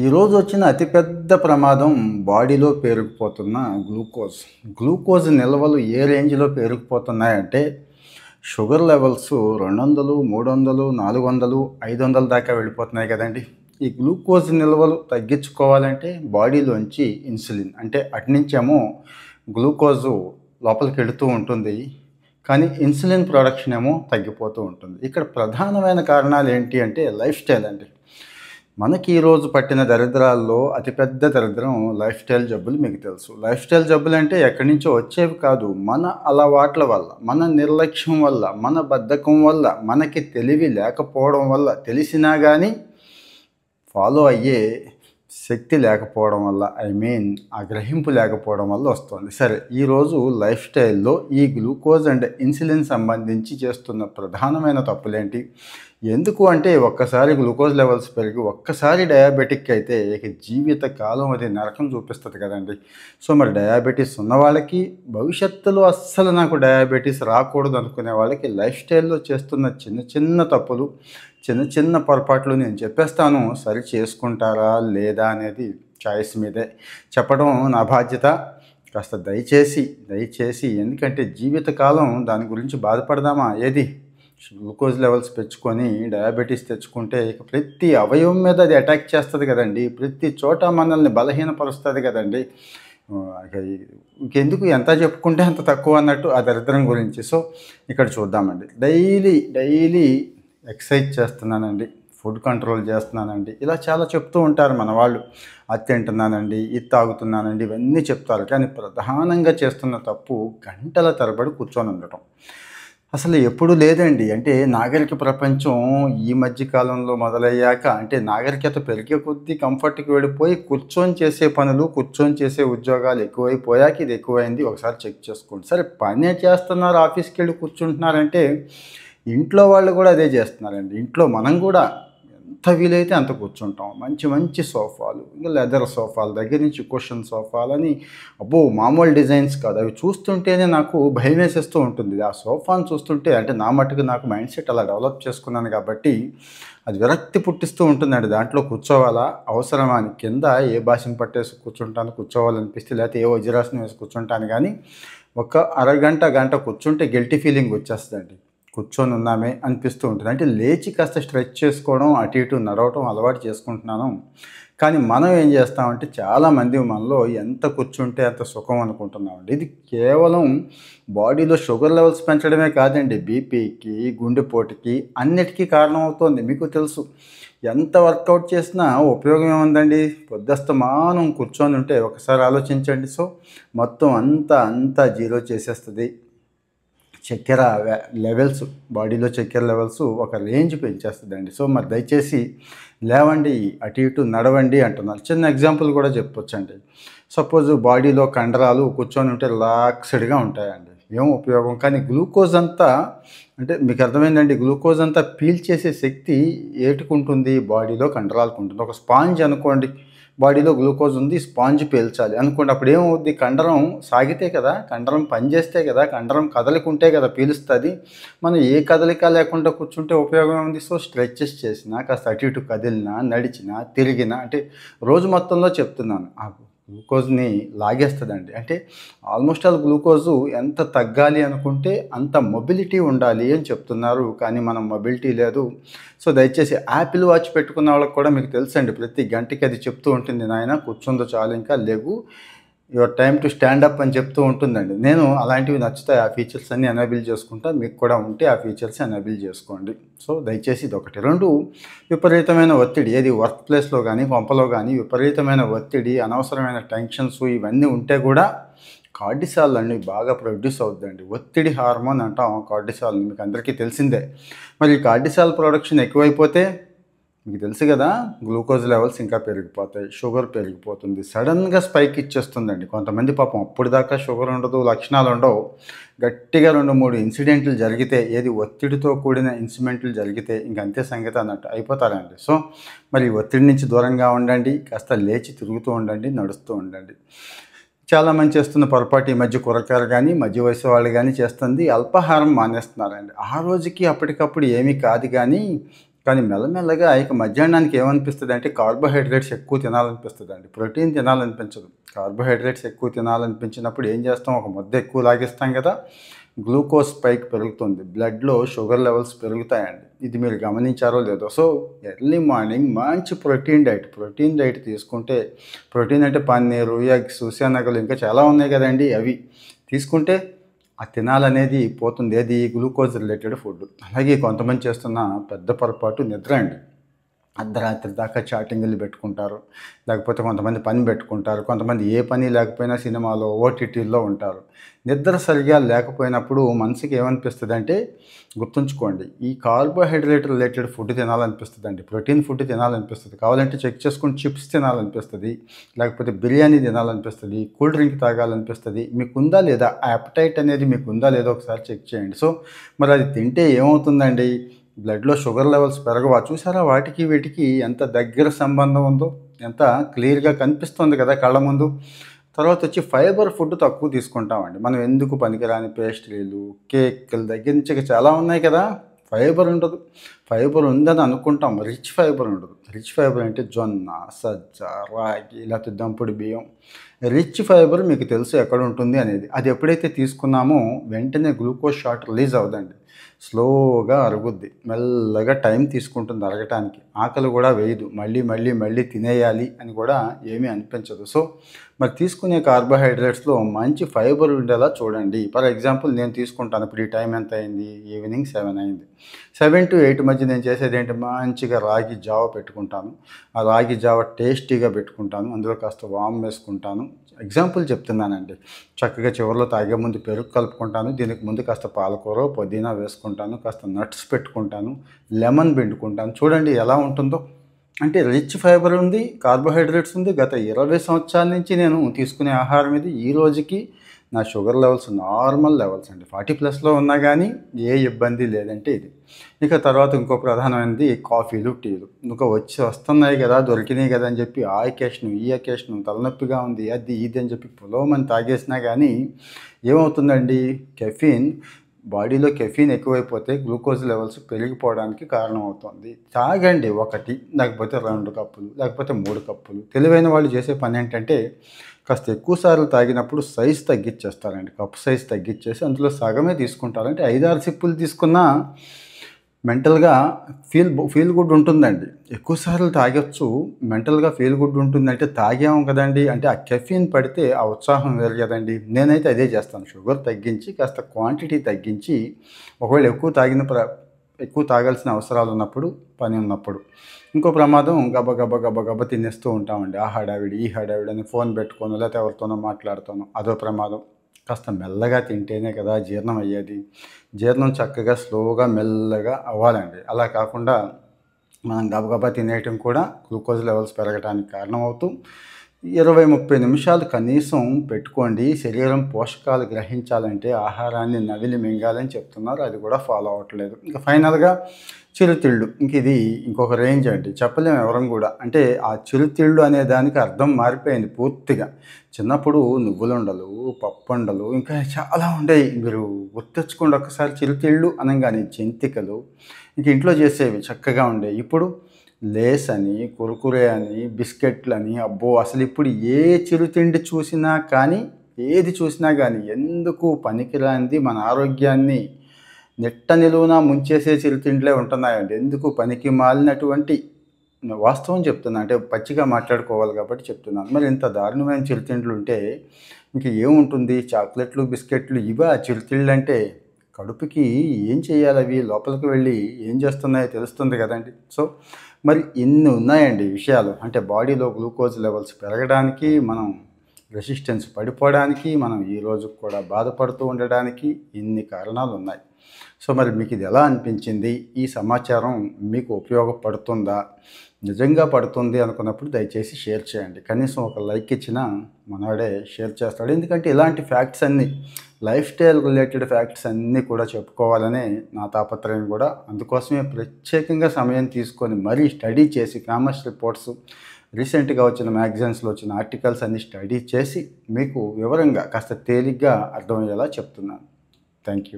ఈరోజు వచ్చిన అతిపెద్ద ప్రమాదం బాడీలో పేరుకుపోతున్న గ్లూకోజ్. గ్లూకోజ్ నిల్వలు ఏ రేంజ్‌లో పేరుకుపోతున్నాయంటే షుగర్ లెవెల్స్ 200, 300, 400, 500 దాకా వెళ్ళిపోతున్నాయి కదండీ! ఈ గ్లూకోజ్ నిల్వలు తగ్గించుకోవాలంటే బాడీలోంచి ఇన్సులిన్ అంటే అటునుంచేమో గ్లూకోజు లోపలికెళుతూ ఉంటుంది. కానీ ఇన్సులిన్ ప్రొడక్షన్ ఏమో తగ్గిపోతూ ఉంటుంది. ఇక్కడ ప్రధానమైన కారణాలు ఏంటి అంటే లైఫ్ స్టైల్ అండి. మనకి ఈరోజు పట్టిన దరిద్రాల్లో అతిపెద్ద దరిద్రం లైఫ్ స్టైల్ జబ్బులు మీకు తెలుసు. లైఫ్ స్టైల్ జబ్బులంటే ఎక్కడి నుంచో వచ్చేవి కాదు. మన అలవాట్ల వల్ల, మన నిర్లక్ష్యం వల్ల, మన బద్ధకం వల్ల, మనకి తెలివి లేకపోవడం వల్ల, తెలిసినా కానీ ఫాలో అయ్యే శక్తి లేకపోవడం వల్ల ఆ గ్రహింపు లేకపోవడం వల్ల వస్తుంది. సరే, ఈరోజు లైఫ్ స్టైల్లో ఈ గ్లూకోజ్ అండ్ ఇన్సులిన్ సంబంధించి చేస్తున్న ప్రధానమైన తప్పులేంటి? ఎందుకు అంటే ఒక్కసారి గ్లూకోజ్ లెవెల్స్ పెరిగి ఒక్కసారి డయాబెటిక్ అయితే ఇక జీవిత కాలం అది నరకం చూపిస్తుంది కదండి. సో మరి డయాబెటీస్ ఉన్న వాళ్ళకి భవిష్యత్తులో అస్సలు నాకు డయాబెటీస్ రాకూడదు అనుకునే వాళ్ళకి లైఫ్ స్టైల్లో చేస్తున్న చిన్న చిన్న తప్పులు, చిన్న చిన్న పొరపాట్లు నేను చెప్పేస్తాను. సరి చేసుకుంటారా లేదా అనేది చాయిస్ మీదే. చెప్పడం నా బాధ్యత. కాస్త దయచేసి ఎందుకంటే జీవితకాలం దాని గురించి బాధపడదామా? ఏది గ్లూకోజ్ లెవెల్స్ పెంచుకొని డయాబెటీస్ తెచ్చుకుంటే ఇక ప్రతి అవయవం మీద అది అటాక్ చేస్తుంది కదండి. ప్రతి చోట మనల్ని బలహీనపరుస్తుంది కదండి. ఇంకెందుకు ఎంత చెప్పుకుంటే అంత తక్కువ అన్నట్టు ఆ దరిద్రం గురించి. సో ఇక్కడ చూద్దామండి. డైలీ ఎక్సర్సైజ్ చేస్తున్నానండి, ఫుడ్ కంట్రోల్ చేస్తున్నానండి, ఇలా చాలా చెప్తూ ఉంటారు మన వాళ్ళు. అది తింటున్నానండి, ఇది తాగుతున్నానండి, ఇవన్నీ చెప్తారు. కానీ ప్రధానంగా చేస్తున్న తప్పు గంటల తరబడి కూర్చొని ఉండటం. అసలు ఎప్పుడు లేదండి. అంటే నాగరిక ప్రపంచం ఈ మధ్య కాలంలో మొదలయ్యాక అంటే నాగరికత పెరిగే కొద్దీ కంఫర్ట్కి వెళ్ళిపోయి కూర్చొని చేసే పనులు, కూర్చొని చేసే ఉద్యోగాలు ఎక్కువైపోయాక ఇది ఎక్కువైంది. ఒకసారి చెక్ చేసుకోండి. సరే, పనే చేస్తున్నారు, ఆఫీస్కి వెళ్ళి కూర్చుంటున్నారంటే ఇంట్లో వాళ్ళు కూడా అదే చేస్తున్నారండి. ఇంట్లో మనం కూడా ఎంత వీలైతే అంత కూర్చుంటాం. మంచి సోఫాలు, ఇంకా లెదర్ సోఫాల దగ్గర నుంచి కుషన్ సోఫాలని, అబ్బో మామూలు డిజైన్స్ కాదు. అవి చూస్తుంటేనే నాకు భయం వేసేస్తూ ఉంటుంది. ఆ సోఫాను చూస్తుంటే అంటే నా మట్టుకు నాకు మైండ్ సెట్ అలా డెవలప్ చేసుకున్నాను కాబట్టి అది విరక్తి పుట్టిస్తూ ఉంటుందండి. దాంట్లో కూర్చోవాలా, అవసరమా అని కింద ఏ బాసిని పట్టేసి కూర్చుంటాను, కూర్చోవాలనిపిస్తే, లేకపోతే ఏ వజ్రాసనం వేసి కూర్చుంటాను. కానీ ఒక అరగంట గంట కూర్చుంటే గిల్టీ ఫీలింగ్ వచ్చేస్తుందండి. కూర్చొని ఉన్నామే అనిపిస్తూ ఉంటుంది. అంటే లేచి కాస్త స్ట్రెచ్ చేసుకోవడం, అటు ఇటు నడవటం అలవాటు చేసుకుంటున్నాను. కానీ మనం ఏం చేస్తామంటే చాలామంది మనలో ఎంత కూర్చుంటే అంత సుఖం అనుకుంటున్నామండి. ఇది కేవలం బాడీలో షుగర్ లెవెల్స్ పెంచడమే కాదండి, బీపీకి, గుండెపోటుకి అన్నిటికీ కారణమవుతుంది. మీకు తెలుసు, ఎంత వర్కౌట్ చేసినా ఉపయోగం ఏముందండి? పొద్దస్తమానం కూర్చొని ఉంటే ఒకసారి ఆలోచించండి. సో మొత్తం అంతా జీరో చేసేస్తుంది. చక్కెర లెవెల్స్, బాడీలో చక్కెర లెవెల్స్ ఒక రేంజ్ పెంచేస్తుందండి. సో మరి దయచేసి లేవండి, అటు ఇటు నడవండి అంటున్నారు. చిన్న ఎగ్జాంపుల్ కూడా చెప్పొచ్చండి. సపోజ్ బాడీలో కండరాలు కూర్చొని ఉంటే రిలాక్స్డ్గా ఉంటాయండి, ఏం ఉపయోగం? కానీ గ్లూకోజ్ అంతా అంటే మీకు అర్థమైందండి, గ్లూకోజ్ అంతా పీల్చేసే శక్తి ఏటుకుంటుంది? బాడీలో కండరాలకు ఉంటుంది. ఒక స్పాంజ్ అనుకోండి, బాడీలో గ్లూకోజ్ ఉంది, స్పాంజ్ పీల్చాలి అనుకోండి. అప్పుడు ఏమవుద్ది? కండరం సాగితే కదా, కండరం పనిచేస్తే కదా, కండరం కదలికుంటే కదా పీలుస్తుంది. మనం ఏ కదలిక లేకుండా కూర్చుంటే ఉపయోగం ఉంది? సో స్ట్రెచెస్ చేసినా, కాస్త అటు ఇటు కదిలినా, నడిచినా, తిరిగినా, అంటే రోజు మొత్తంలో చెప్తున్నాను, ఆ గ్లూకోజ్ని లాగేస్తుందండి. అంటే ఆల్మోస్ట్ ఆల్ గ్లూకోజు ఎంత తగ్గాలి అనుకుంటే అంత మొబిలిటీ ఉండాలి అని చెప్తున్నారు. కానీ మనం మొబిలిటీ లేదు. సో దయచేసి యాపిల్ వాచ్ పెట్టుకున్న వాళ్ళకి కూడా మీకు తెలుసండి, ప్రతి గంటకి అది చెప్తూ ఉంటుంది, నాయన కూర్చుందో చాలు, ఇంకా లెగు, your time to stand up అని చెప్తూ ఉంటుందండి. నేను అలాంటివి నచ్చుతాయి, ఆ ఫీచర్స్ అన్నీ ఎనేబుల్ చేసుకుంటా. మీకు కూడా ఉంటే ఆ ఫీచర్స్ ఎనేబుల్ చేసుకోండి. సో దయచేసి ఇది ఒకటి. రెండు, విపరీతమైన ఒత్తిడి, ఏది వర్క్ ప్లేస్లో కానీ కొంపలో కానీ విపరీతమైన ఒత్తిడి, అనవసరమైన టెన్షన్స్ ఇవన్నీ ఉంటే కూడా కార్టిసాల్ అన్నీ బాగా ప్రొడ్యూస్ అవుతుందండి. ఒత్తిడి హార్మోన్ అంటాం కార్టిసాల్ని, మీకు అందరికీ తెలిసిందే. మరి ఈ కార్టిసాల్ ప్రొడక్షన్ ఎక్కువైపోతే మీకు తెలుసు కదా, గ్లూకోజ్ లెవెల్స్ ఇంకా పెరిగిపోతాయి, షుగర్ పెరిగిపోతుంది, సడన్గా స్పైక్ ఇచ్చేస్తుందండి. కొంతమంది పాపం అప్పుడు దాకా షుగర్ ఉండదు, లక్షణాలు ఉండవు, గట్టిగా 2-3 ఇన్సిడెంట్లు జరిగితే, ఏది ఒత్తిడితో కూడిన ఇన్సిడెంట్లు జరిగితే ఇంకంతే సంగతి అన్నట్టు అయిపోతారండి. సో మరి ఒత్తిడి నుంచి దూరంగా ఉండండి, కాస్త లేచి తిరుగుతూ ఉండండి, నడుస్తూ ఉండండి. చాలామంది చేస్తున్న పొరపాటు ఈ మధ్య కుర్రకారు కానీ మధ్య వయసు వాళ్ళు కానీ చేస్తుంది, అల్పాహారం మానేస్తున్నారండి. ఆ రోజుకి అప్పటికప్పుడు ఏమీ కాదు, కానీ కానీ మెల్లమెల్లగా ఇక మధ్యాహ్నానికి ఏమనిపిస్తుంది అంటే కార్బోహైడ్రేట్స్ ఎక్కువ తినాలనిపిస్తుందండి. ప్రోటీన్ తినాలనిపించదు. కార్బోహైడ్రేట్స్ ఎక్కువ తినాలనిపించినప్పుడు ఏం చేస్తాం, ఒక ముద్ద ఎక్కువ లాగేస్తాం కదా, గ్లూకోజ్ స్పైక్ పెరుగుతుంది, బ్లడ్లో షుగర్ లెవెల్స్ పెరుగుతాయండి. ఇది మీరు గమనించారో లేదో. సో ఎర్లీ మార్నింగ్ మంచి ప్రోటీన్ డైట్ తీసుకుంటే, ప్రోటీన్ అంటే పన్నీరు, ఎగ్స్, శనగలు ఇంకా చాలా ఉన్నాయి కదండి, అవి తీసుకుంటే ఆ తినాలనేది పోతుంది. ఏది గ్లూకోజ్ రిలేటెడ్ ఫుడ్. అలాగే కొంతమంది చేస్తున్న పెద్ద పొరపాటు నిద్ర అండి. అర్ధరాత్రి దాకా చాటింగులు పెట్టుకుంటారు, లేకపోతే కొంతమంది పని పెట్టుకుంటారు, కొంతమంది ఏ పని లేకపోయినా సినిమాలో ఓటీటీల్లో ఉంటారు. నిద్ర సరిగా లేకపోయినప్పుడు మనసుకి ఏమనిపిస్తుంది అంటే, గుర్తుంచుకోండి, ఈ కార్బోహైడ్రేట్ రిలేటెడ్ ఫుడ్ తినాలనిపిస్తుందండి, ప్రోటీన్ ఫుడ్ తినాలనిపిస్తుంది. కావాలంటే చెక్ చేసుకుని చిప్స్ తినాలనిపిస్తుంది, లేకపోతే బిర్యానీ తినాలనిపిస్తుంది, కూల్ డ్రింక్ తాగాలనిపిస్తుంది. మీకుందా లేదా ఆ అపటైట్ అనేది, మీకుందా లేదో ఒకసారి చెక్ చేయండి. సో మరి అది తింటే ఏమవుతుందండి, బ్లడ్లో షుగర్ లెవెల్స్ పెరగవా? చూసారా వాటికి వీటికి ఎంత దగ్గర సంబంధం ఉందో, ఎంత క్లియర్గా కనిపిస్తుంది కదా కళ్ళ ముందు. తర్వాత వచ్చి ఫైబర్ ఫుడ్ తక్కువ తీసుకుంటామండి మనం. ఎందుకు పనికిరాని పేస్ట్రీలు, కేకుల దగ్గర నుంచి ఇక చాలా ఉన్నాయి కదా, ఫైబర్ ఉండదు. ఫైబర్ ఉందని అనుకుంటాం, రిచ్ ఫైబర్ ఉండదు. రిచ్ ఫైబర్ అంటే జొన్న, సజ్జ, రాగి, లేకపోతే దంపుడు బియ్యం. రిచ్ ఫైబర్ మీకు తెలుసు ఎక్కడ ఉంటుంది అనేది. అది ఎప్పుడైతే తీసుకున్నామో వెంటనే గ్లూకోజ్ షాట్ రిలీజ్ అవ్వదండి, స్లోగా అరుగుద్ది, మెల్లగా టైం తీసుకుంటుంది అరగటానికి. ఆకలి కూడా వేయదు, మళ్ళీ మళ్ళీ మళ్ళీ తినేయాలి అని కూడా ఏమీ అనిపించదు. సో మరి తీసుకునే కార్బోహైడ్రేట్స్లో మంచి ఫైబర్ ఉండేలా చూడండి. ఫర్ ఎగ్జాంపుల్ నేను తీసుకుంటాను, ఇప్పుడు ఈ టైం ఎంత అయింది, ఈవినింగ్ 7 అయింది. 7 to 8 మధ్య నేను చేసేది ఏంటి, మంచిగా రాగి జావ పెట్టుకుంటాను. ఆ రాగి జావ టేస్టీగా పెట్టుకుంటాను, అందులో కాస్త వామ్ వేసుకుంటాను. ఎగ్జాంపుల్ చెప్తున్నానండి. చక్కగా చివరిలో తాగే ముందు పెరుగు కలుపుకుంటాను, దీనికి ముందు కాస్త పాలకూర, పుదీనా వేసుకుంటాను, కాస్త నట్స్ పెట్టుకుంటాను, లెమన్ పిండుకుంటాను. చూడండి ఎలా ఉంటుందో. అంటే రిచ్ ఫైబర్ ఉంది, కార్బోహైడ్రేట్స్ ఉంది. గత 20 సంవత్సరాల నుంచి నేను తీసుకునే ఆహారం ఇది. ఈ రోజుకి నా షుగర్ లెవెల్స్ నార్మల్ లెవెల్స్ అండి, 40+లో ఉన్నా కానీ ఏ ఇబ్బంది లేదంటే ఇది. ఇక తర్వాత ఇంకో ప్రధానమైనది కాఫీలు, టీలు. ఇంకా వస్తున్నాయి కదా, దొరికినాయి కదా అని చెప్పి ఆ అకేషను ఈ అకేషను, తలనొప్పిగా ఉంది అది ఇది అని చెప్పి పొలోమని తాగేసినా కానీ ఏమవుతుందండి, బాడీలో కెఫీన్ ఎక్కువైపోతే గ్లూకోజ్ లెవెల్స్ పెరిగిపోవడానికి కారణమవుతుంది. తాగండి, 1 లేకపోతే 2 కప్పులు లేకపోతే 3 కప్పులు. తెలివైన వాళ్ళు చేసే పని ఏంటంటే, కాస్త ఎక్కువసార్లు తాగినప్పుడు సైజ్ తగ్గించేస్తారండి, కప్ సైజ్ తగ్గించేసి అందులో సగమే తీసుకుంటారు. అంటే 5-6 సిప్పులు తీసుకున్నా మెంటల్గా ఫీల్ గుడ్ ఉంటుందండి. ఎక్కువసార్లు తాగొచ్చు, మెంటల్గా ఫీల్ గుడ్ ఉంటుందంటే తాగాము కదండి, అంటే ఆ కెఫీన్ పడితే ఆ ఉత్సాహం వేరు కదండి. నేనైతే అదే చేస్తాను, షుగర్ తగ్గించి కాస్త క్వాంటిటీ తగ్గించి, ఒకవేళ ఎక్కువ తాగాల్సిన అవసరాలు ఉన్నప్పుడు, పని ఉన్నప్పుడు. ఇంకో ప్రమాదం, గబ తినేస్తూ ఉంటామండి. ఆ హడావిడి ఈ హడావిడి అని ఫోన్ పెట్టుకోను, లేకపోతే ఎవరితోనో మాట్లాడుతాను, అదో ప్రమాదం. కాస్త మెల్లగా తింటేనే కదా జీర్ణం అయ్యేది. జీర్ణం చక్కగా స్లోగా మెల్లగా అవ్వాలండి. అలా కాకుండా మనం గబగబా తినేయటం కూడా గ్లూకోజ్ లెవెల్స్ పెరగడానికి కారణమవుతూ, 20-30 నిమిషాలు కనీసం పెట్టుకోండి. శరీరం పోషకాలు గ్రహించాలంటే ఆహారాన్ని నవిలి మింగాలని చెప్తున్నారు, అది కూడా ఫాలో అవ్వట్లేదు. ఇంకా ఫైనల్గా చిరుతిళ్ళు. ఇది ఇంకొక రేంజ్ అండి, చెప్పలేము ఎవరం కూడా. అంటే ఆ చిరుతిళ్ళు అనే దానికి అర్థం మారిపోయింది పూర్తిగా. చిన్నప్పుడు నువ్వులుండలు, పప్పుండలు ఇంకా చాలా ఉండేవి. మీరు గుర్తెచ్చుకోండి ఒక్కసారి, చిరుతిళ్ళు అనగానే జంతికలు ఇంక ఇంట్లో చేసేవి చక్కగా ఉండేవి. ఇప్పుడు లేస్ అని, కురుకురే అని, బిస్కెట్లని, అబ్బో అసలు ఇప్పుడు ఏ చిరుతిండి చూసినా కానీ, ఏది చూసినా కానీ ఎందుకు పనికిరానిది, మన ఆరోగ్యాన్ని నిట్ట నిలువునా ముంచేసే చిరుతిండ్లే ఉంటున్నాయండి. ఎందుకు పనికి మాలినటువంటి, వాస్తవం చెప్తున్నా, అంటే పచ్చిగా మాట్లాడుకోవాలి కాబట్టి చెప్తున్నాను. మరి ఇంత దారుణమైన చిరుతిండ్లు ఉంటే ఇంక ఏముంటుంది, చాక్లెట్లు, బిస్కెట్లు, ఇవా చిరుతిళ్ళు అంటే? కడుపుకి ఏం చేయాలి, అవి లోపలికి వెళ్ళి ఏం చేస్తున్నాయో తెలుస్తుంది కదండి. సో మరి ఇన్ని ఉన్నాయండి విషయాలు. అంటే బాడీలో గ్లూకోజ్ లెవెల్స్ పెరగడానికి, మనం రెసిస్టెన్స్ పడిపోవడానికి, మనం ఈ రోజు కూడా బాధపడుతూ ఉండడానికి ఇన్ని కారణాలు ఉన్నాయి. సో మరి మీకు ఇది ఎలా అనిపించింది, ఈ సమాచారం మీకు ఉపయోగపడుతుందా? నిజంగా పడుతుంది అనుకున్నప్పుడు దయచేసి షేర్ చేయండి. కనీసం ఒక లైక్ ఇచ్చినా మనవాడే షేర్ చేస్తాడు. ఎందుకంటే ఇలాంటి ఫ్యాక్ట్స్ అన్నీ, లైఫ్ స్టైల్ రిలేటెడ్ ఫ్యాక్ట్స్ అన్నీ కూడా చెప్పుకోవాలనే నా తాపత్రయం కూడా. అందుకోసమే ప్రత్యేకంగా సమయం తీసుకొని మరీ స్టడీ చేసి, ఫేమస్ రిపోర్ట్స్, రీసెంట్గా వచ్చిన మ్యాగజైన్స్లో వచ్చిన ఆర్టికల్స్ అన్నీ స్టడీ చేసి మీకు వివరంగా కాస్త తేలిగ్గా అర్థమయ్యేలా చెప్తున్నాను. Thank you.